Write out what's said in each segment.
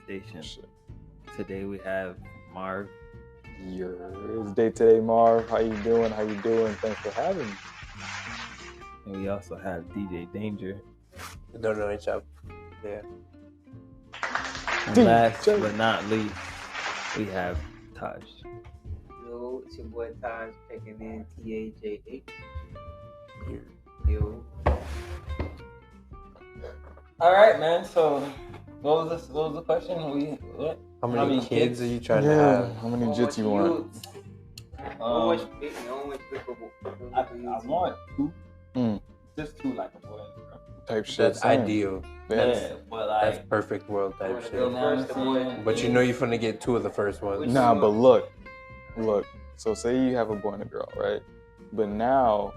station. Today we have Marv. It's day today, Marv. How you doing? Thanks for having me. And we also have DJ Danger. Don't know each other. Yeah. And last but not least, we have Taj. Yo, it's your boy Taj checking in, TAJH. Here. Yo. All right, man. So, what was the question? How many kids are you trying to have? How many jits you want? How much liquor? I want two. Just two, like a boy and a girl. Type shit. That's ideal. Yeah, but like, That's perfect world type shit. you know what I'm saying? But you know you're finna get two of the first ones. Nah, but look. So say you have a boy and a girl, right? But now,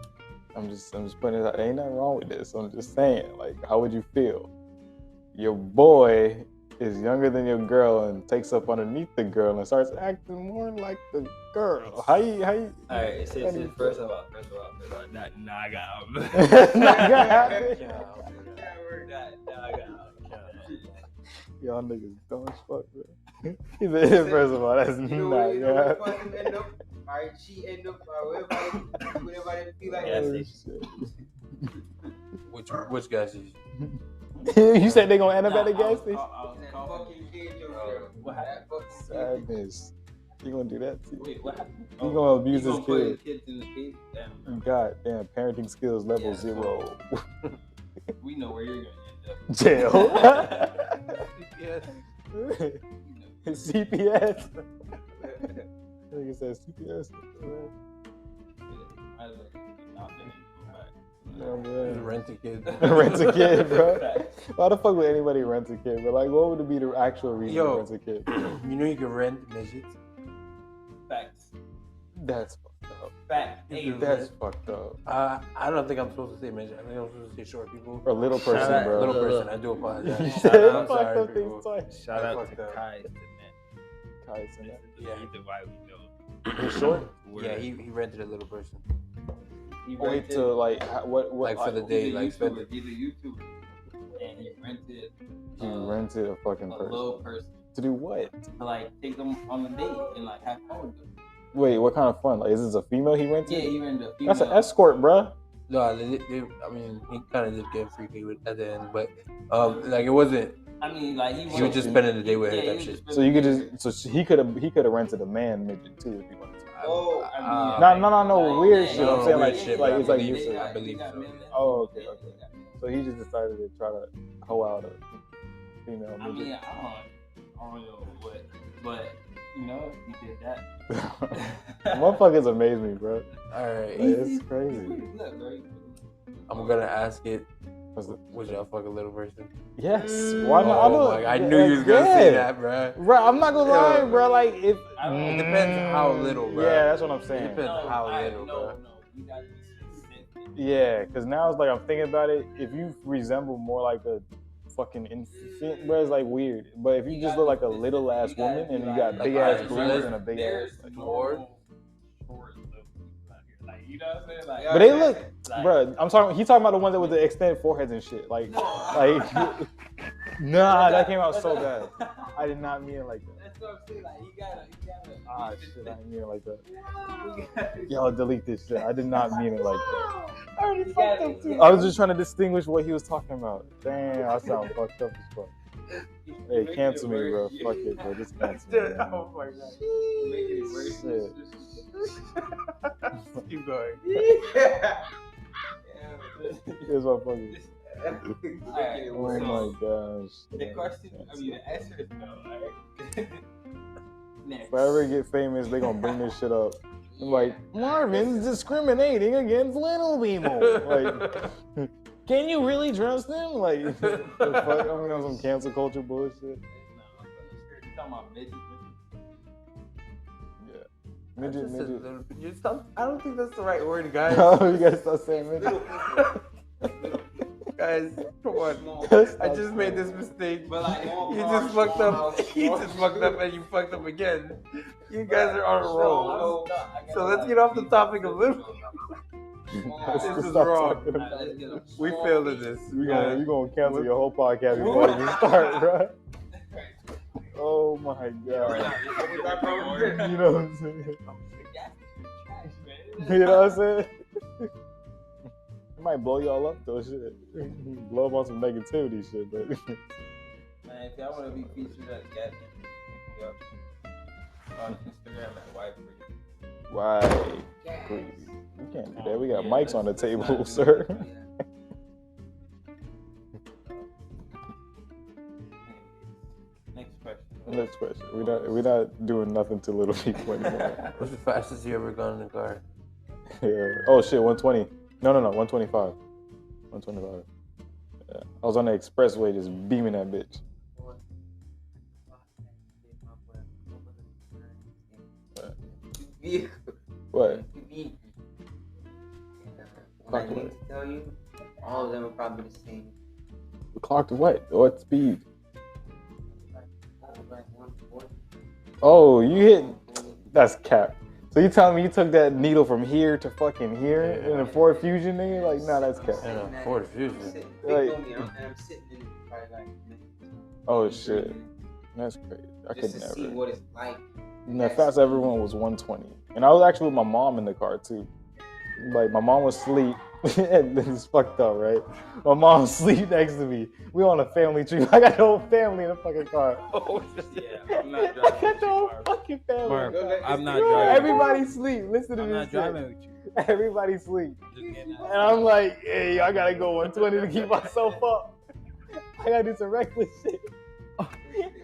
I'm just putting it out. Ain't nothing wrong with this. I'm just saying, like, how would you feel? Your boy is younger than your girl and takes up underneath the girl and starts acting more like the girl. How you? All right, first of all, nah, I got him. Y'all niggas dumb as fuck, bro. He said, first of all, that's not good. Alright, she end up whatever they feel like. Which gas station? You said they gonna end up at the gas station? What happened? Sadness. You gonna do that too? Wait, what happened? You gonna abuse this put kid? Kids in the cage? Damn. God damn, parenting skills level 0. We know where you're gonna end up. Jail. CPS. CPS. Nigga said CPS. Rent a kid. Rent a kid, bro. Why the fuck would anybody rent a kid? But like, what would be the actual reason to rent a kid? You know you can rent midgets. Facts. That's fucked up. Facts. That's fucked up. I don't think I'm supposed to say midget. I think I'm supposed to say short people. Or little person, bro. Little person. I do apologize. You I'm said sorry, fucked up people. things twice. Shout out fucked to up. Kai. Kai's in that. Yeah, he's the why we know. He's short? Yeah, he rented a little person. He Wait till like what? Like for the day, like spend it. He's a YouTuber, and he rented. He rented a fucking a person. little person To do what? to like take them on a date and like have fun with them. Wait, what kind of fun? Like, is this a female he rented? Yeah, he rented a female. That's an escort, bruh. No, I mean, he kind of did get freaky at the end, but like it wasn't. I mean, like he was just spending the day with her he type was shit. just So you could just he could have rented a man midget too if he wanted to. Oh, I mean, No, weird shit. I'm saying weird like shit, like bro. it's like I you believe said. I believe so. Oh, okay. So he just decided to try to hoe out a female I mean, midget. I don't know what, but you know, he did that. Motherfuckers amaze me, bro. All right, Like, it's crazy. Look, bro. I'm gonna ask it. What's it? Would y'all fuck a little person? Yes. Why not? I knew you was gonna say that, bro. Bro, I'm not gonna lie, bro. Like It it depends how little, bro. Yeah, that's what I'm saying. It depends how little, bro. No, you gotta be specific. Yeah, because now it's like I'm thinking about it. If you resemble more like a fucking infant, bro, it's like weird. But if you just look like a little ass woman and you got big ass boobs and a big ass, like, like, you know what I'm saying? Like, but they look, like, bro. He's talking about the ones that with the extended foreheads and shit. Like, nah, that came out so bad. I did not mean it like that. That's what I'm saying. Like, you gotta. Ah, shit, I didn't mean it like that. Y'all delete this shit. I did not mean it like that. I was just trying to distinguish what he was talking about. Damn, I sound fucked up as fuck. Hey, cancel me, bro. Fuck it, bro. Just cancel me. Man. Oh my god. Making it worse. Shit. Keep going. Here's my fucking. Alright, Oh my gosh. The question, I mean, the answer is no, alright? Next. If I ever get famous, they gonna bring this shit up. I'm like, Marvin's discriminating against little people. Like, can you really trust them? Like, the fuck? I'm on some cancel culture bullshit. You talking about midget? Yeah. Midget. I don't think that's the right word, guys. Oh, you guys start saying midget. Guys, come on. I just made this mistake. But like, You just fucked up. You just fucked up and you fucked up again. You guys are on a roll. So let's get off the topic a little. Let's This just is stop wrong. talking about it. We failed at this. You gonna cancel your whole podcast before you start, bro. my Yeah, right god. now. You know what I'm saying? You know what I'm saying? It might blow y'all up though, shit. Blow up on some negativity shit, but Man, if y'all want to be featured at gas on Instagram at White Pree. why? Please. We can't do that. We got mics on the table, sir. Next question. Next question. We're not doing nothing to little people anymore. What's the fastest you ever gone in a car? Yeah. Oh shit, 120. No, 125. 125. Yeah. I was on the expressway just beaming that bitch. What? When I need to tell you, all of them are probably the same. Clocked what? What speed? Oh, you hit. That's cap. So you telling me you took that needle from here to fucking here in a Ford Fusion, nigga? Like, nah, that's cap. In a Ford Fusion. Like, I'm sitting in it probably like. oh shit, that's crazy. I Just could to see never. what it's like. And the fastest I ever went was 120, and I was actually with my mom in the car too. Like my mom was asleep, and this is fucked up, right? My mom was asleep next to me. We on a family trip. I got the whole family in the fucking car. Oh, yeah, I'm not I driving. got the whole fucking family. Mark, I'm not Bro, driving. everybody sleep. Listen to I'm this. not shit. driving with you. Everybody sleep. Just getting out. And I'm like, hey, I gotta go 120 to keep myself up. I gotta do some reckless shit. I'm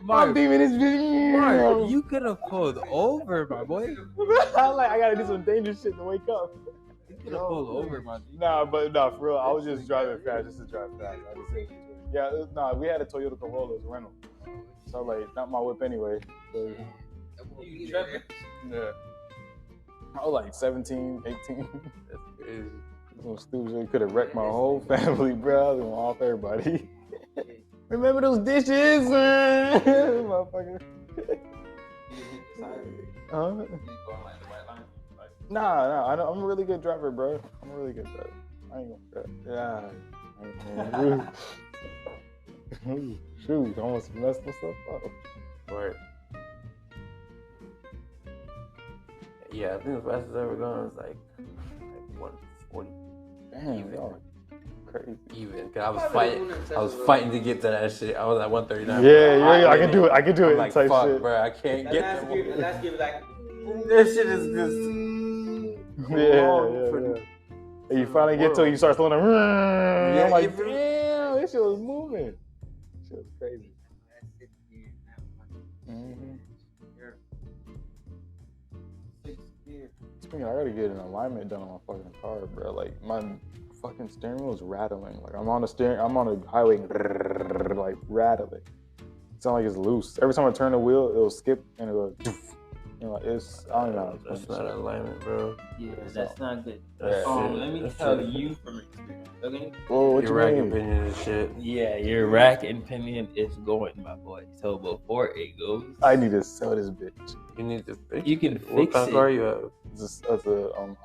Mark, beaming this video. Mark, you could have pulled over, my boy. I'm like, I gotta do some dangerous shit to wake up. You could have pulled over, my G. Nah, for real, I was just driving fast just to drive fast. I just said, yeah, nah, we had a Toyota Corolla as a rental. So like, not my whip anyway. So, You tripping? yeah. I was like 17, 18. That's crazy. Some stupid shit could have wrecked my whole family, bro. I was going off everybody. Remember those dishes, man? Motherfucker. Huh? Nah, I'm a really good driver, bro. I'm a really good driver. I ain't gonna yeah. Shoot, almost messed myself up. Right. Yeah, I think the fastest I've ever gone was like 140. Damn, y'all crazy. Even, cause I was fighting to get to that shit. I was at 139. Yeah, I can do it. I can do I'm it. like, Type fuck, shit. bro, I can't get Last them. year, like. That shit is just. Yeah. And you finally get to it, you start slowing down. Yeah, I'm like, you feel- damn, this shit was moving. Shit was crazy. Speaking, I gotta get an alignment done on my fucking car, bro. Like my fucking steering wheel is rattling. Like I'm on a highway, like rattling. It sounds like it's loose. Every time I turn the wheel, it'll skip and it'll go. You know, it's I don't know. That's not alignment, bro. Yeah, that's not good. That's shit. Let me That's tell shit. you from experience, okay? Well, what Your you rack mean? opinion is shit. Yeah, your rack and pinion is going, my boy. So before it goes, I need to sell this bitch. You need to fix You can it. What fix kind of it. car you have? It's a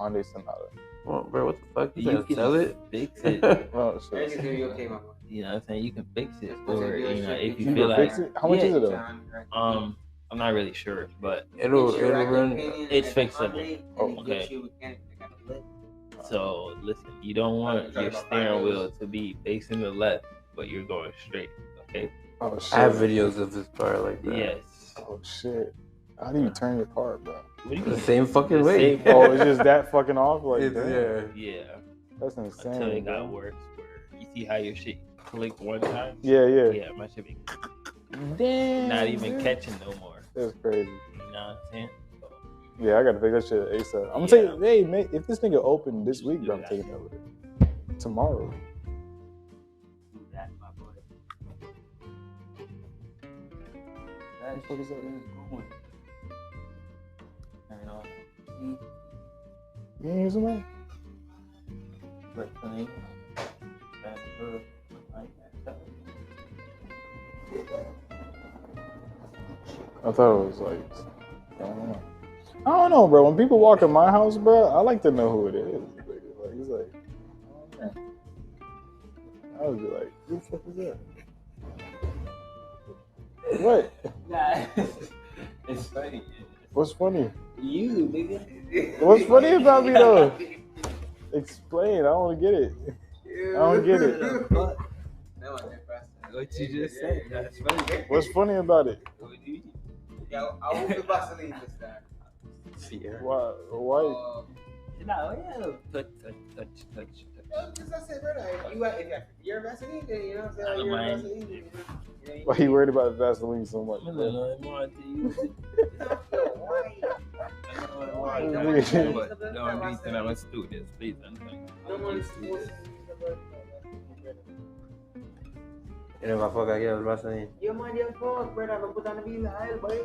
Hyundai Sonata. Come on, bro, what the fuck? You you gonna can sell it? fix it. Oh shit. Everything's gonna be okay, my boy. You know what I'm saying? You can fix it, That's or a good you know, shit. if you You feel can like fix it? How much is it though? John, right? I'm not really sure, but It'll Get your rack run. opinion It's at the fixable. Hyundai, and Oh, you okay. get you a mechanic that got a lift. so listen, you don't want your steering wheel to be facing the left, but you're going straight. Okay? Oh shit. I have videos of this car like that. Yes. Oh shit. How do you turn your car, bro? What do you The mean? same fucking The way. same- Oh, it's just that fucking off? Like It's, damn. yeah. Yeah. That's insane. Until it got bro. worse, where you see how your shit click one time. Yeah. Yeah, my shit be Damn. not even dude. catching no more. That's crazy. You know what I'm saying? So, Yeah, I gotta fix that shit ASAP. I'm gonna Yeah. take it. Hey, mate, if this nigga open this week, bro, I'm Yeah. taking it over there. Tomorrow. do that, my boy. What the fuck is that? Going. Turn on. You ain't using that? But thing. Transfer. Like that. I thought it was like, I don't know. I don't know, bro. When people walk in my house, bro, I like to know who it is. Like, it's like, I don't know. I would be like, who the fuck is that? What? Nah, it's funny. What's funny? You, nigga. What's funny about me though? Explain. I don't get it. I don't get it. What? No, that's What you just said? That's funny. What's funny about it? What do you mean? Yeah, I won't be Vaseline this time. Why? Nah, yeah. Touch. Because I said, brother, if you're a Vaseline, then you know what I'm saying? I don't You're a mind. Vaseline. Then, you know, Why you worried about Vaseline so much? I Bro? don't know to use it. Why? No reason I must do this, please. No one's supposed to And if I fuck, I get what I'm saying. You mind your fuck, brother. I'm gonna put on the baby high, boy.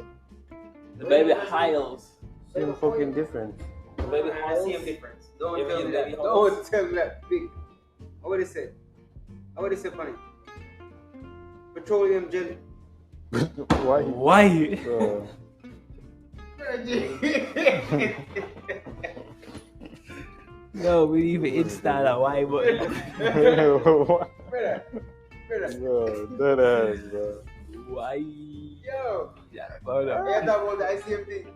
The baby Hiles. Same fucking difference. The baby I Hiles. see him difference. Don't Give tell me me the that. baby Don't Hiles. tell me that. Big. What it said? What it said, funny? Petroleum jelly. Why? Why? No, we even install a why button. What? Brother. Bro, that ass, bro. Why? Yo. Yeah, hold on. Yeah, that was the ICM thing.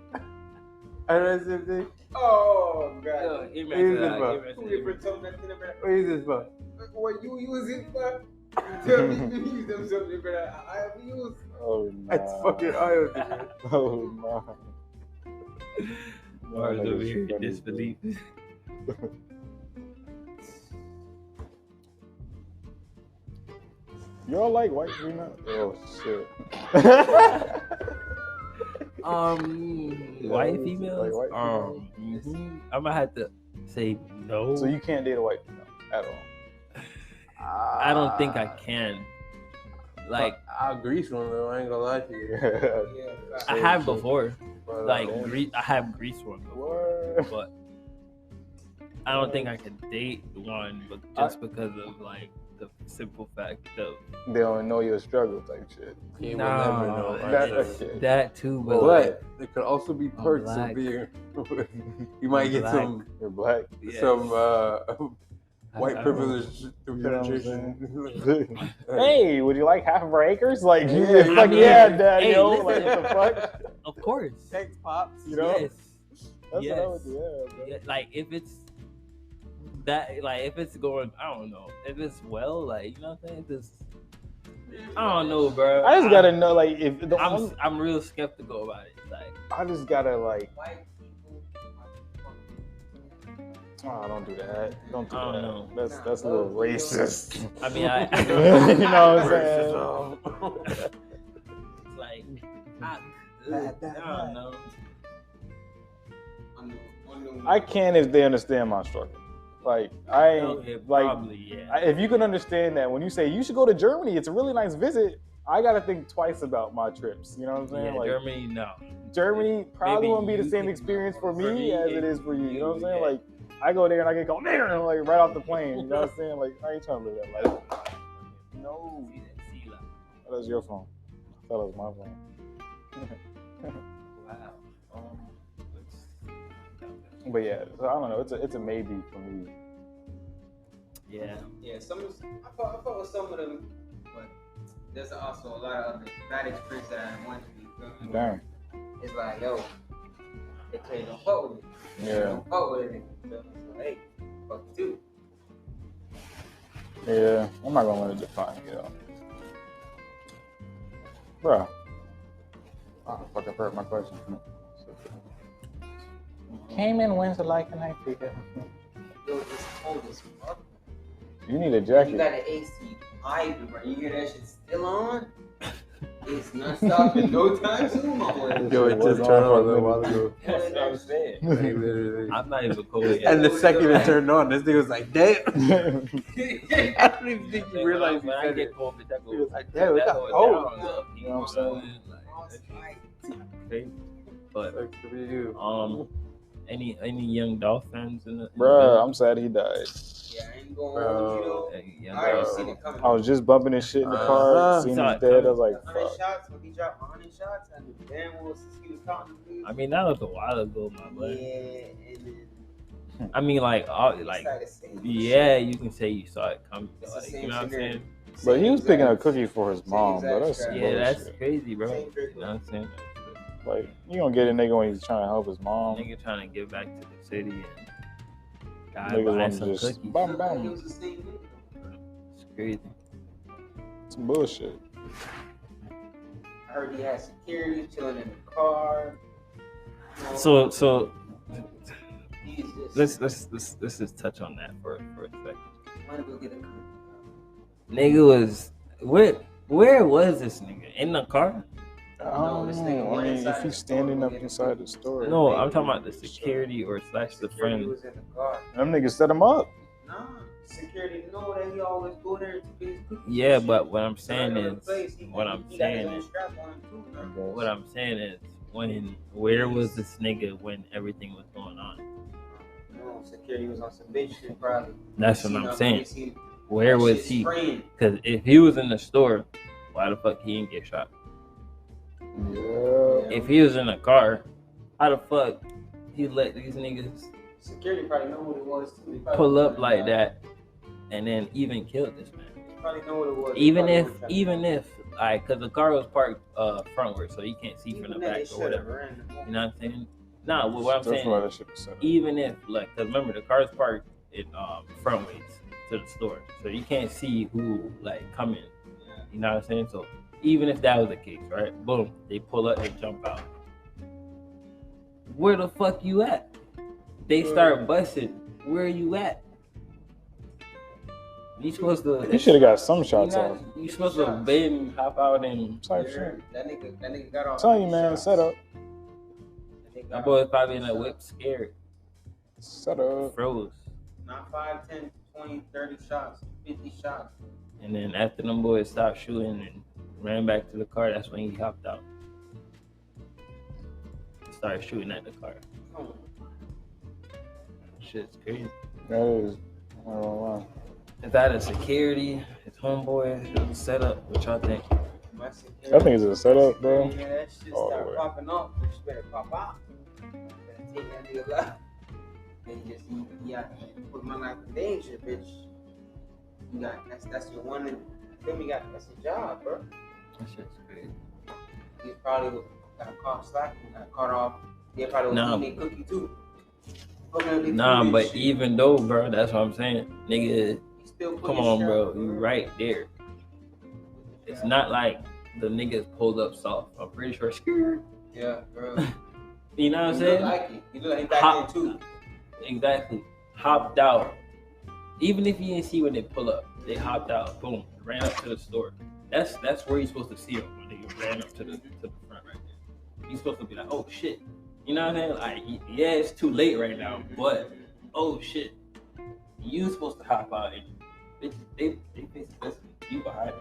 I know the same thing. Oh, Yo, God. give me Use that, it, bro. give me Two that. different something that thing, brother. What is this for? What you use it for? Tell me you use them something, brother. I have used. Oh no. That's fucking eye opening. Oh no. Mars over here, disbelief. Y'all like white female? Oh shit. White Yeah, females. like white I'm gonna have to say no. So you can't date a white female at all? I don't think I can. Like I'll grease one though. I ain't gonna lie to you. Yeah. I have before. But, Like yeah. I have grease one before, What? but I don't think I could date one, but just because of like the simple fact of They don't know your struggle type shit. you No, will never know. that- that too. But But like, there could also be perks black. of being. You might I'm get black. some You're black. some white I don't privilege through You know what I'm penetration. Hey, would you like half of our acres? Like, Yeah, it's I like, mean, yeah, dad, hey, yo, listen. like, what the fuck? Of course. Thanks, pops. You know? Yes. That's Yes. what I would do, yeah, bro. Yeah, like if it's that, like if it's going, I don't know. If it's well, like you know what I'm saying. Just, I don't know, bro. I just gotta know, like, if the I'm real skeptical about it. Like, I just gotta, like, White people. oh, don't do that. Don't do I that. don't That's a little racist. I mean, I You know what I'm saying? like, I don't know. I can if they understand my struggle. Like, I ain't, Okay, like, probably, yeah. if you can understand that when you say you should go to Germany, it's a really nice visit. I gotta think twice about my trips. You know what I'm saying? Yeah, Like, Germany, no. Germany probably Maybe won't be the you same can- experience for for me me, as it is for you. You know what I'm saying? yeah. Like, I go there and I get called nigger, like right off the plane. You know what I'm saying? Like, I ain't trying to live that life. No, that's your phone. I thought it was my phone. Wow. But yeah, so I don't know. It's a maybe for me. Yeah. Yeah, I fought with some of them, but there's also a lot of other bad experience that I want to be. Damn. It's like, yo, they can't don't fuck with it. They Yeah. don't fuck with it. So, hey, fuck you too. Yeah. I'm not gonna let it define me though. Bruh. Oh fuck! I forgot my question. Came in Wednesday like a night figure. Yo, it's cold as fuck. You need a You jacket. got an AC piping, bro. You hear that shit still on? It's not stopping no time soon, my boy. Yo, it just turned on a little while ago. That's what I'm saying. Like, literally. I'm not even cold yet. And the second it turned on, this nigga was like, damn. Yeah. I don't even think he realized he when I said get it. cold, bitch, I go. He was like, I damn, it that got whole cold. down, up, You know what I'm saying? Like, crazy. But Like, for you. any young Dolphins in the Bruh, I'm sad he died. Yeah, I ain't going Bro. on, you know. young I already Dolphins. seen it coming. I was just bumping his shit in the car, seen Saw him it dead. I was coming. like, 100 fuck. shots when he dropped 100 shots, and the damn was he was counting the dudes. I mean, that was a while ago, my boy. Yeah, and then I mean, like, all, he like, started saying yeah, you can say you saw it coming. It's the Like, same you know what I'm scenario. saying? But he was picking up cookies for his mom, exact bro. That's strap. Yeah, bullshit. that's crazy, bro. Same trick, You know what I'm saying? Like, you gonna get a nigga when he's trying to help his mom. Nigga trying to get back to the city and die Niggas buying want some to just cookies. bam He bam. was the same nigga. It's crazy. Some bullshit. I heard he had security chilling in the car. So He's just let's just touch on that for a second. wanna go get a cookie. Nigga was where was this nigga? In the car? I don't this nigga know. I went mean, inside if he's the store standing to up get a inside cookie. the store. No, I'm talking about the security or slash the Security friend. was in the car. Them niggas set him up. Nah, security know that he always go there to get his cookies. Yeah, and but shit. what I'm So saying that other is place, he got his own strap on him too, man. what I'm saying is where was this nigga when everything was going on? No, security was on some bitch shit probably. That's what Seen I'm him, saying. he seen Where that was shit he? spraying. Because if he was in the store, why the fuck he didn't get shot? Yeah. If he was in a car, how the fuck he let these niggas Security probably know what it was too. He probably pull up know like that and then even kill this man? He probably know what it was. Even if like, cause the car was parked frontward, so you can't see from the back or whatever. You know what I'm saying? Nah, what I'm That's saying, why that shit was set up. even if like, cause remember the car's parked in frontways to the store, so you can't see who like coming. You know what I'm saying? So even if that was the case, right? Boom, they pull up, they jump out. Where the fuck you at? They start busting. Where you at? You supposed to. He should have got some shots off. You supposed to bait and hop out and. Type shit. That nigga got off. I'm telling you, man, set up. That boy was probably in a whip scared. Set up. Froze. Not 5, 10, 20, 30 shots, 50 shots. And then after them boys stopped shooting and ran back to the car, that's when he hopped out. Started shooting at the car. Come on. Shit's crazy. That is. I don't know Is that a security? His homeboy? It was set up. What y'all think? My why. security. I think it's a setup, bro. Yeah, that shit All the start way. popping off. You better pop out. Better take that nigga life. And just put my life in danger, bitch. You got that's your one. Then we got that's your job, bro. That shit's crazy. He probably got caught slacking, got caught off. He probably was Nah. eating a cookie too. Nah, but even though, bro, that's what I'm saying. Nigga, come on, bro. You right there. It's not like the niggas pulled up soft. I'm pretty sure. Yeah, bro. You know what I'm You saying? look like it. You look like he back Hop- in too. Exactly. Hopped out. Even if you didn't see when they pull up, they hopped out. Boom. Ran up to the store. That's where you're supposed to see them when they ran up to the front right there. You're supposed to be like, oh shit. You know what I'm saying? Like, yeah, it's too late right now, but oh shit. You supposed to hop out and they face this you behind it.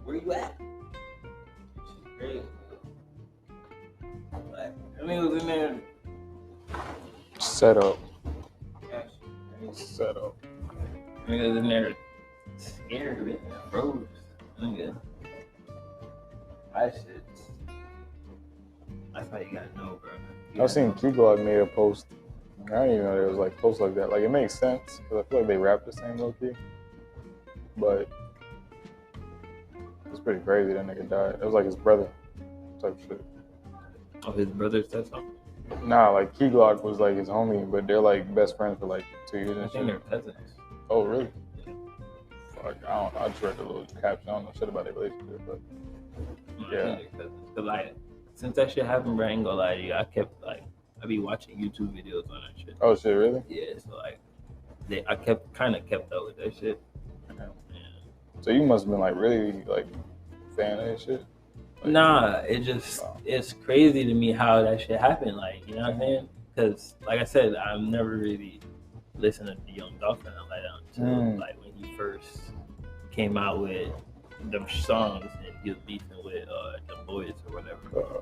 Where you at? Great. Like, I mean, it was in there. Set up. Yes. Set up. Niggas in there scared, man. Froze. Nigga. That shit. That's how you gotta know, bro. I've seen Keyblog made a post. I didn't even know there was like posts like that. Like, it makes sense because I feel like they rap the same low key. But it's pretty crazy that nigga died. It was like his brother type shit. Oh, his brother said something. Nah, like Key Glock was like his homie, but they're like best friends for like 2 years I and think they're shit. cousins. Oh, really? Fuck, I don't know. I just read the little caption. I don't know shit about their relationship, but I think Yeah. they're cousins. Cause like, since that shit happened, bro, I ain't gonna lie to you. I be watching YouTube videos on that shit. oh shit, really? Yeah, so like, I kind of kept up with that shit. Yeah. So you must have been like really like fan of that shit. Like, Nah, it's crazy to me how that shit happened. Like, you know what I'm saying? Because, like I said, I've never really listened to the Young Dolphin like that until like when he first came out with them songs and he was beefing with the boys or whatever.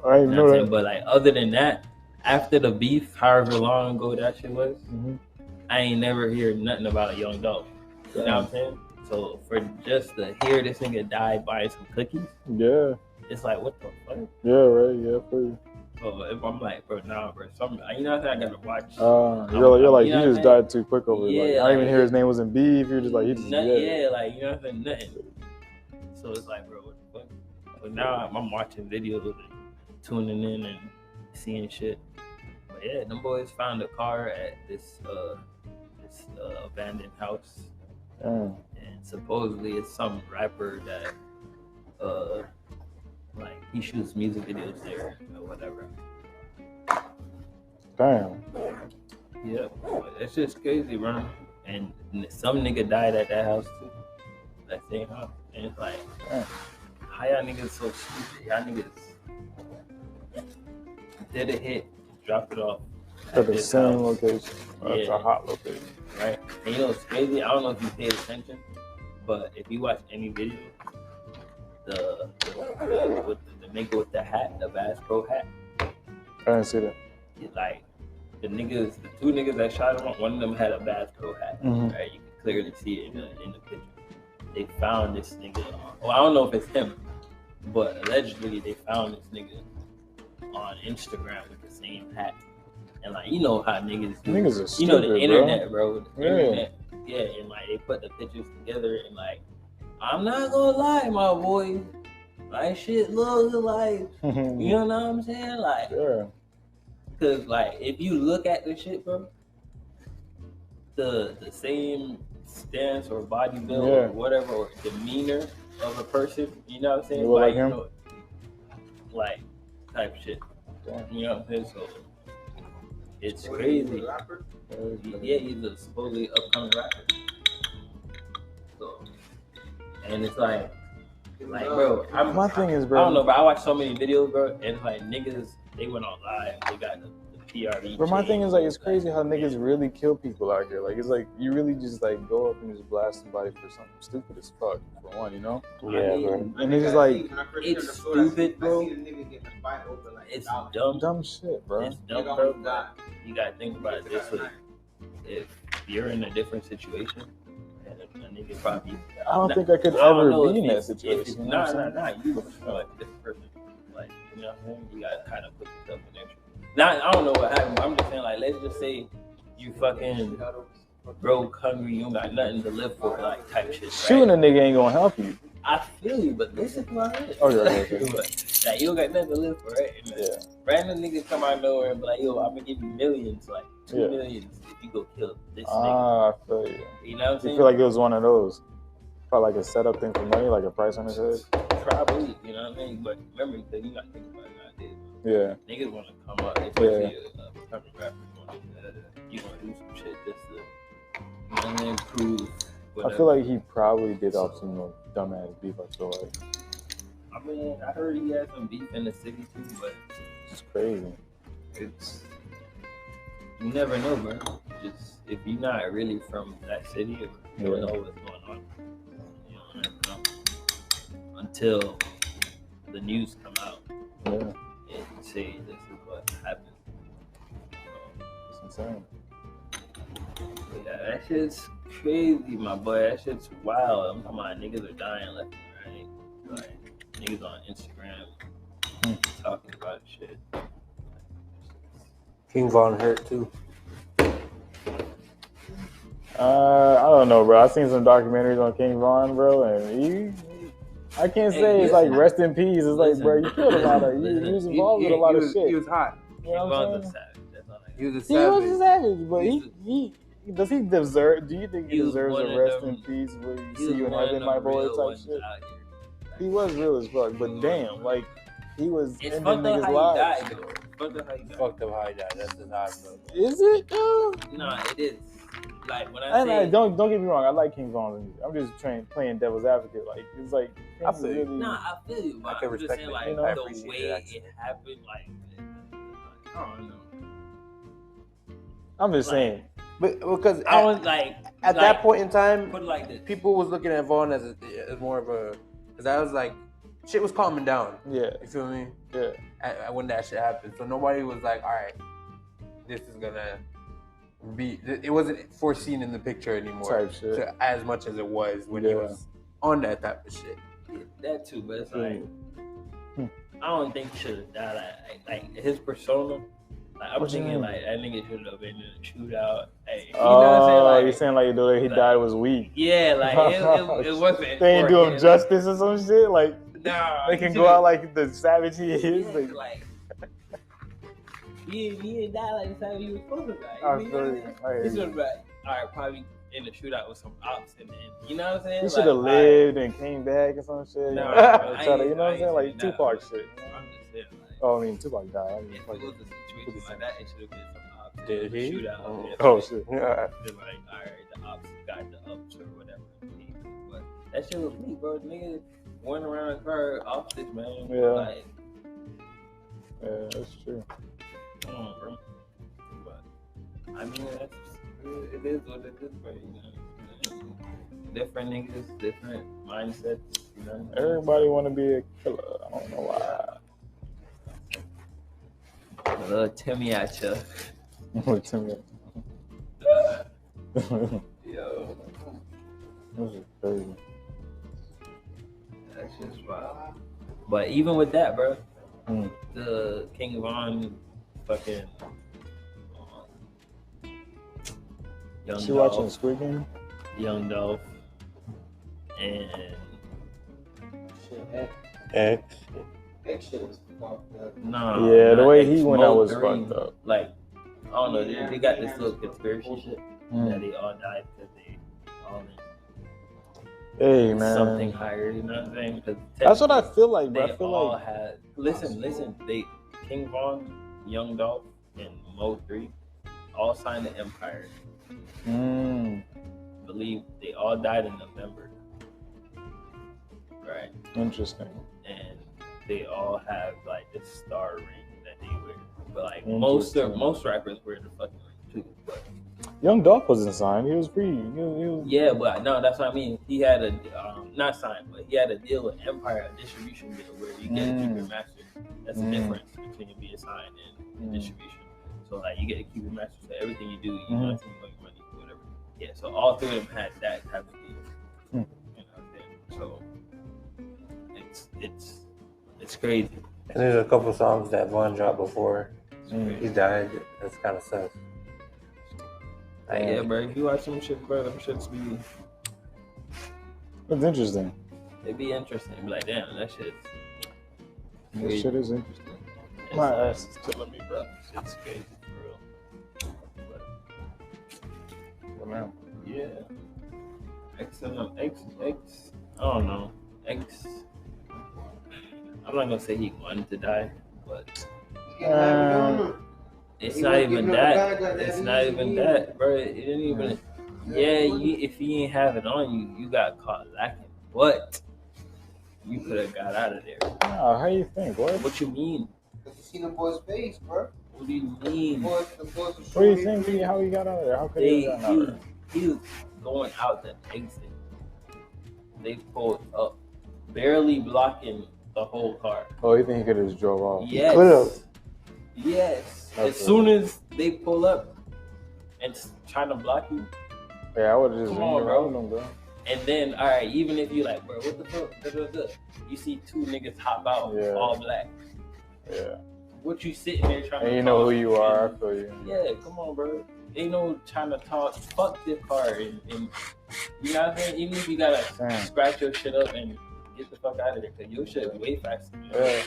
I You didn't know know what I'm saying? that. But like other than that, after the beef, however long ago that shit was, I ain't never hear nothing about Young Dolph. You know what I'm saying? So for just to hear this nigga die buying some cookies, Yeah, it's like what the fuck? yeah, right, yeah, for you. So if I'm like, bro, nah, bro, something, you know what I gotta watch. You're like, you he know just died too quick over it. Like, Yeah, I didn't even like, hear his name was in beef. You're just like, he just yeah, like, you know what I'm saying, nothing. So it's like, bro, what the fuck? So now I'm watching videos and tuning in and seeing shit. But yeah, them boys found a car at this abandoned house, and supposedly it's some rapper that like he shoots music videos there or whatever. Damn. Yeah, it's just crazy, bro. And some nigga died at that house too. That same house. And it's like, how y'all niggas so stupid? Y'all niggas did a hit, dropped it off At the same house. location. That's a hot location. Right? And you know what's crazy? I don't know if you paid attention, but if you watch any video, the nigga with the hat, the Bass Pro hat. I didn't see that. Like the two niggas that shot him, one of them had a Bass Pro hat. Mhm. Right? You can clearly see it in the picture. They found this nigga. Well, I don't know if it's him, but allegedly they found this nigga on Instagram with the same hat. And like, you know how niggas do. Niggas are stupid, you know the internet, bro. Yeah. Internet. Yeah, and like they put the pictures together and like, I'm not gonna lie, my boy. Like shit looks like, you know what I'm saying? Like, yeah. Cause like if you look at the shit, bro, the same stance or body build or whatever or demeanor of a person, you know what I'm saying? You look like him? You know, like type shit. You know what I'm saying? So it's crazy. Yeah, he's a supposedly upcoming rapper. So, and it's like, bro, my thing is, bro, I don't know, but I watch so many videos, bro, and it's like niggas, they went on live, they got the PRE. But my thing is like, it's crazy how niggas really kill people out here. Like, it's like you really just like go up and just blast somebody for something stupid as fuck. For one, you know? Yeah, bro. And it's just like, it's stupid, bro. It's dumb shit, bro. It's dumb, bro. But you gotta think about it this way: if you're in a different situation, and a nigga probably, I don't think I could ever be in that situation. Nah, you like this person, like you know what I'm saying? You gotta kind of put yourself in there. Now I don't know what happened. But I'm just saying, like, let's just say you fucking broke, hungry, you don't got nothing to live for, like type shit. Right? Shooting a nigga ain't gonna help you. I feel you, but listen to my head. Okay. Like, you don't got nothing to live for, right? And, random niggas come out of nowhere and be like, yo, I'm gonna give you millions, like 2 millions if you go kill this nigga. I feel you. You know what I'm saying? You feel like it was one of those, probably like a setup thing for money, like a price on his head? Probably, you know what I mean? But remember, because you gotta think about it nowadays. Yeah. Niggas wanna come up, especially a becoming rapper, you wanna do some shit just to, you know what I mean, prove whatever. I feel like he probably did off some dumbass beef, I feel like. I mean, I heard he had some beef in the city too, but it's crazy. It's, you never know, bro. Just if you're not really from that city, you don't know what's going on. You don't know until the news come out and say this is what happened. It's insane. Yeah, that shit's crazy, my boy. That shit's wild. I'm talking about niggas are dying left and right. Like niggas on Instagram talking about shit. King Von hurt too. I don't know, bro. I seen some documentaries on King Von, bro, and I can't say it's like rest in peace. It's like, bro, you killed a lot of, you was involved with a lot of shit. He was hot. You know what I'm saying? He was a He savage. was a savage, but he does he deserve? Do you think he deserves a rest in peace where you see you in heaven, my boy, type shit? He was real as fuck, but damn, like he was ending niggas' lives. Fucked up how he died. That's his hot, bro. Is it though? Nah, it is. Like when I say, don't get me wrong. I like King Von's music. I'm just playing devil's advocate. Like it's like I feel you. Nah, I feel you. But I can I'm just respect saying, it. like You know? I the appreciate way it happened, like I don't know. I'm just saying. But because I was like at that point in time, put it like this. people was looking at Vaughn as more of a, because I was like, shit was calming down. Yeah. You feel me? Yeah. When that shit happened, so nobody was like, all right, this is gonna be. It wasn't foreseen in the picture anymore. Type shit. So, as much as it was when he was on that type of shit. That too, but it's like I don't think he should have died. Like his persona. Like, I'm What you thinking mean? like that nigga should have been in a shootout. Hey, you know what I'm Oh, saying? Like, you're saying like the way he like- died was weak. yeah, like it wasn't. They ain't for do him him. justice or some shit. Like Nah, they he can go should've- out like the savage he is. Yeah, Like, like he didn't die like the time he was supposed to die. I You know feel what I'm you. saying? I hear He you. should have been, all right, probably in the shootout with some ops and then, you know what I'm saying? He Like, should have all right, lived and came back or some shit. Nah, you know? I Try to, ain't- you know what I I'm saying? ain't Like saying that, Tupac but shit. You know? I'm just saying, like, Oh, I mean Tupac died. I mean, if fuck it was it. a situation like that, it should have been some ops. Did he? Shootout. Oh. Yeah, Oh like, shit. Yeah. They're like, all right, the ops got the ups or whatever. But that shit was weak, bro. Nigga went around the car off this, man. Yeah. Like, Yeah, that's true. come on, bro. But I mean, it is what it is, bro. You know, different niggas, different mindsets. You know, Everybody want to be a killer. I don't know why. a little Timmy at you. Look to me. Yo, This is crazy. that's just wild. But even with that, bro, Mm. the King Von fucking Young She watching Dolph, Squid Game? Young Dolph, and Shit, X. that shit was fucked up. no, Yeah, the not way he went out Mo was 3. fucked up. Like, I don't know, they got this little conspiracy shit that Mm. they all died because they all Hey in man, something higher. You know what I'm saying? 'Cause that's what I feel like, bro. they I feel all like had. Listen. They King Von, Young Dolph, and Mo 3 all signed the Empire. mm, Believe they all died in November, right? interesting. And they all have like this star ring that they wear. But like most rappers wear the fucking ring too. But Young Dolph wasn't signed. He was free. He was, yeah, but no, that's what I mean. He had a not signed, but he had a deal with Empire, a distribution deal where you get to keep your master. That's the difference between being signed and distribution. So like you get to keep your master for everything you do. You know, it's your money, whatever. Yeah. So all three of them had that type of deal. You know what I'm saying? So it's crazy. And there's a couple songs that Von dropped before Mm. he died. That's kind of sus. Like, yeah, bro. If you watch some shit, bro, them shits be It's interesting. it be interesting. Be like, damn, that shit. This shit is interesting. It's, My ass is killing me, bro. It's crazy for real. But now. yeah, X. I don't know. X. I'm not gonna say he wanted to die, but it's He not wasn't even getting no that. bag like that. It's He not was even eating. that, bro. It didn't even. Yeah, if you ain't have it on you, you got caught lacking. But you could have got out of there. Nah, how you think? What you mean? Cause you seen the boy's face, bro. What do you The mean? boys was What do you showing think? me- How he got out of there? How could he have gotten out of there? He was going out the exit. They pulled up, barely blocking the whole car. Oh, you think he could have just drove off? Yes. could've. Yes. That's As soon as they pull up and trying to block you, Yeah, I would have just Come ringed on, bro. around him, bro. and then all right, even if you like, bro, what the fuck? You see two niggas hop out, Yeah. all black. Yeah. What you sitting there trying And to you know talk who you are. I and- feel you. Yeah, come on, bro. Ain't no trying to talk. Fuck this car, and you know what I'm saying. Even if you gotta Damn. scratch your shit up and get the fuck out of there, cause your shit is way faster. Yeah.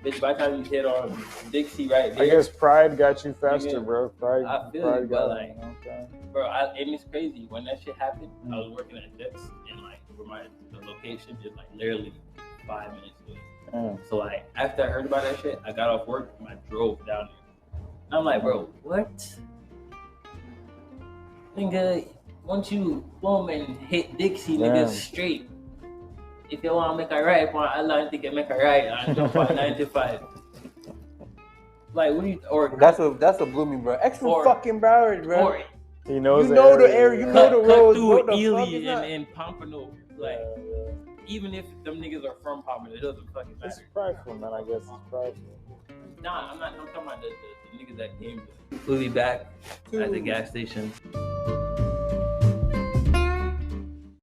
Bitch, by the time you hit on Dixie right there, I guess pride got you faster, Nigga, bro. Pride, I feel pride you, got but, you, like, you know what I'm saying? bro. And it's crazy when that shit happened. I was working at Jets, and like where the location is like literally 5 minutes away. Damn. So like after I heard about that shit, I got off work and I drove down there. And I'm like, bro, what? Nigga, once you boom and hit Dixie, nigga, Damn. straight. If you want to make a right, I like to get make a right and jump on 95. Like, what do you, or That's what blew me, bro. Extra Or- fucking Broward, bro. or He knows You know the area. area, you know cut, the cut roads, through what the fuck Ely is that? and Pompano. Like, even if them niggas are from Pompano, it doesn't fucking It's matter. prideful, man. I guess it's prideful. Nah, I'm talking about the niggas that came. We'll be back at the gas station.